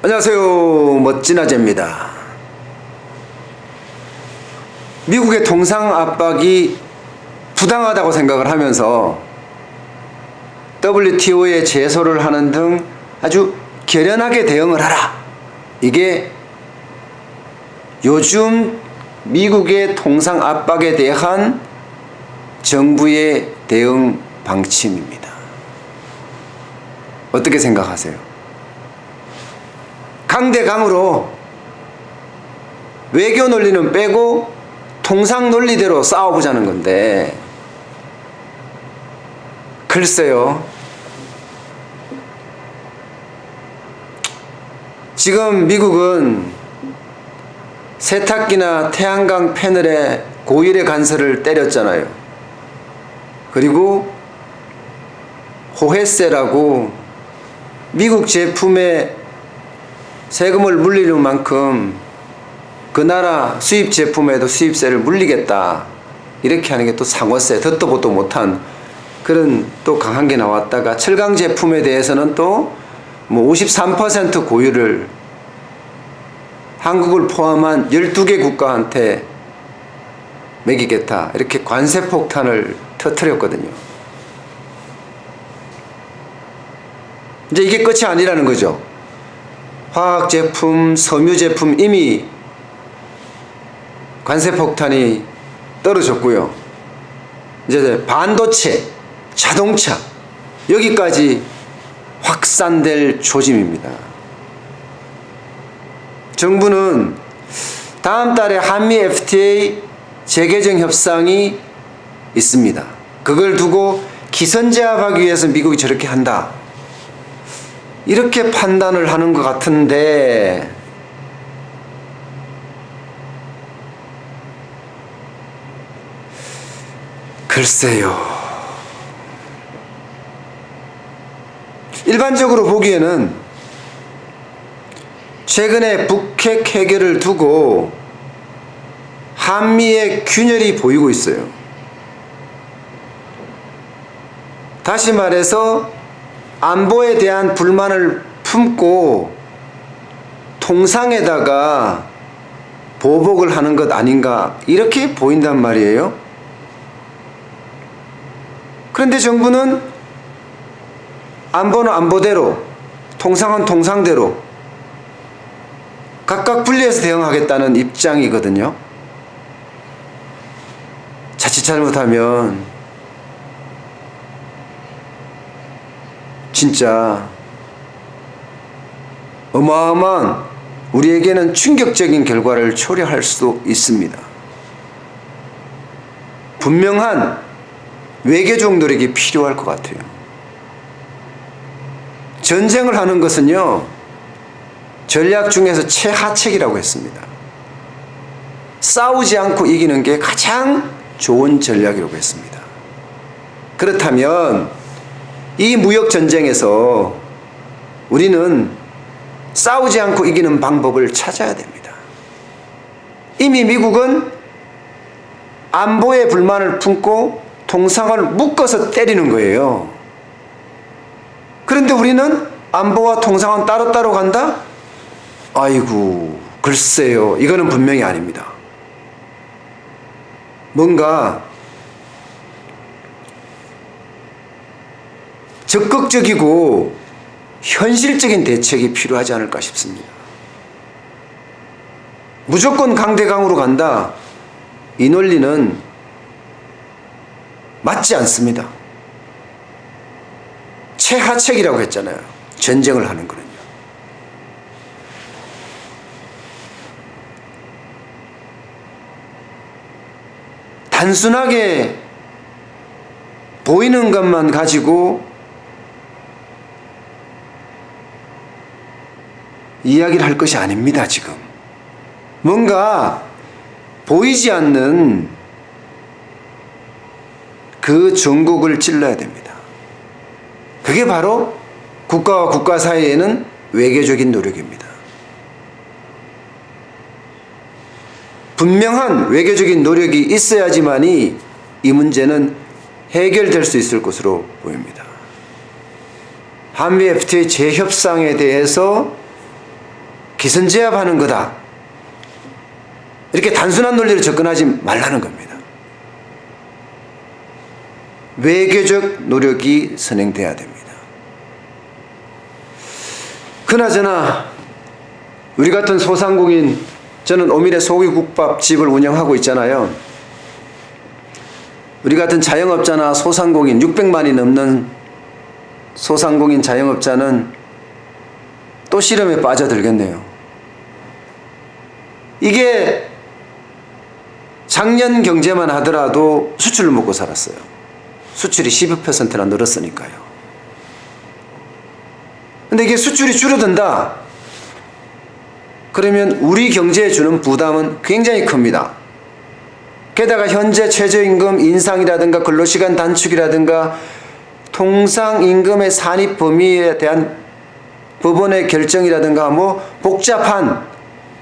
안녕하세요. 멋진 아재입니다. 미국의 통상 압박이 부당하다고 생각을 하면서 WTO에 제소를 하는 등 아주 결연하게 대응을 하라. 이게 요즘 미국의 통상 압박에 대한 정부의 대응 방침입니다. 어떻게 생각하세요? 강대강으로 외교 논리는 빼고 통상 논리대로 싸워보자는 건데, 글쎄요. 지금 미국은 세탁기나 태양광 패널에 고율의 관세를 때렸잖아요. 그리고 호혜세라고 미국 제품에 세금을 물리는 만큼 그 나라 수입 제품에도 수입세를 물리겠다, 이렇게 하는 게 또 상호세, 듣도 보도 못한 그런 또 강한 게 나왔다가, 철강 제품에 대해서는 또 뭐 53% 고율을 한국을 포함한 12개 국가한테 매기겠다, 이렇게 관세 폭탄을 터뜨렸거든요. 이제 이게 끝이 아니라는 거죠. 화학 제품, 섬유 제품 이미 관세 폭탄이 떨어졌고요. 이제 반도체, 자동차 여기까지 확산될 조짐입니다. 정부는 다음 달에 한미 FTA 재개정 협상이 있습니다. 그걸 두고 기선제압하기 위해서 미국이 저렇게 한다, 이렇게 판단을 하는 것 같은데, 글쎄요. 일반적으로 보기에는 최근에 북핵 해결을 두고 한미의 균열이 보이고 있어요. 다시 말해서 안보에 대한 불만을 품고 통상에다가 보복을 하는 것 아닌가, 이렇게 보인단 말이에요. 그런데 정부는 안보는 안보대로, 통상은 통상대로 각각 분리해서 대응하겠다는 입장이거든요. 자칫 잘못하면 진짜 어마어마한, 우리에게는 충격적인 결과를 초래할 수도 있습니다. 분명한 외교적 노력이 필요할 것 같아요. 전쟁을 하는 것은요, 전략 중에서 최하책이라고 했습니다. 싸우지 않고 이기는 게 가장 좋은 전략이라고 했습니다. 그렇다면 이 무역 전쟁에서 우리는 싸우지 않고 이기는 방법을 찾아야 됩니다. 이미 미국은 안보에 불만을 품고 통상을 묶어서 때리는 거예요. 그런데 우리는 안보와 통상은 따로따로 간다? 아이고, 글쎄요. 이거는 분명히 아닙니다. 뭔가 적극적이고 현실적인 대책이 필요하지 않을까 싶습니다. 무조건 강대강으로 간다, 이 논리는 맞지 않습니다. 최하책이라고 했잖아요. 전쟁을 하는 거는요. 단순하게 보이는 것만 가지고 이야기를 할 것이 아닙니다. 지금 뭔가 보이지 않는 그 전곡을 찔러야 됩니다. 그게 바로 국가와 국가 사이에는 외교적인 노력입니다. 분명한 외교적인 노력이 있어야지만이 이 문제는 해결될 수 있을 것으로 보입니다. 한미 FTA 재협상에 대해서 기선제압하는 거다. 이렇게 단순한 논리로 접근하지 말라는 겁니다. 외교적 노력이 선행돼야 됩니다. 그나저나 우리 같은 소상공인, 저는 오미래 소고기국밥집을 운영하고 있잖아요. 우리 같은 자영업자나 소상공인, 600만이 넘는 소상공인 자영업자는 또 실험에 빠져들겠네요. 이게 작년 경제만 하더라도 수출을 먹고 살았어요. 수출이 12%나 늘었으니까요. 근데 이게 수출이 줄어든다. 그러면 우리 경제에 주는 부담은 굉장히 큽니다. 게다가 현재 최저임금 인상이라든가 근로시간 단축이라든가 통상임금의 산입 범위에 대한 법원의 결정이라든가 뭐 복잡한,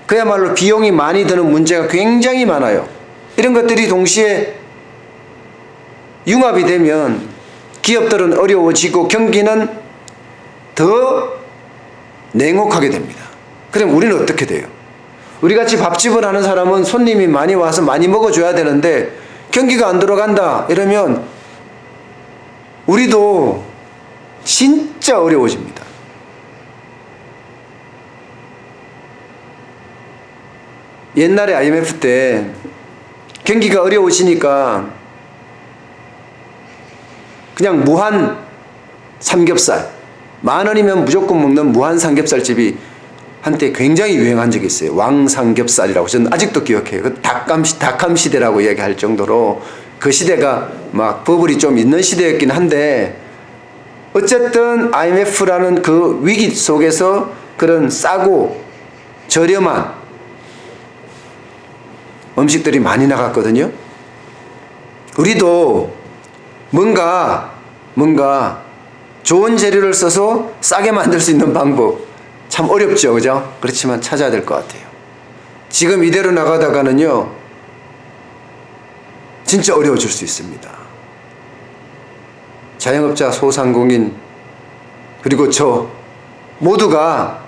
그야말로 비용이 많이 드는 문제가 굉장히 많아요. 이런 것들이 동시에 융합이 되면 기업들은 어려워지고 경기는 더 냉혹하게 됩니다. 그럼 우리는 어떻게 돼요? 우리같이 밥집을 하는 사람은 손님이 많이 와서 많이 먹어줘야 되는데 경기가 안 들어간다 이러면 우리도 진짜 어려워집니다. 옛날에 IMF 때 경기가 어려우시니까 그냥 무한 삼겹살, 10,000원이면 무조건 먹는 무한 삼겹살집이 한때 굉장히 유행한 적이 있어요. 왕삼겹살이라고. 저는 아직도 기억해요. 그 닭감 시대라고 얘기할 정도로 그 시대가 막 버블이 좀 있는 시대였긴 한데, 어쨌든 IMF라는 그 위기 속에서 그런 싸고 저렴한 음식들이 많이 나갔거든요. 우리도 뭔가 좋은 재료를 써서 싸게 만들 수 있는 방법, 참 어렵죠, 그죠? 그렇지만 찾아야 될 것 같아요. 지금 이대로 나가다가는요, 진짜 어려워질 수 있습니다. 자영업자, 소상공인, 그리고 저 모두가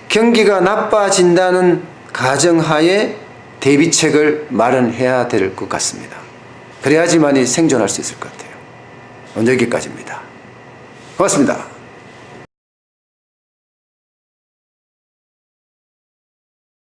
경기가 나빠진다는 가정하에 대비책을 마련해야 될 것 같습니다. 그래야지만이 생존할 수 있을 것 같아요. 오늘 여기까지입니다. 고맙습니다.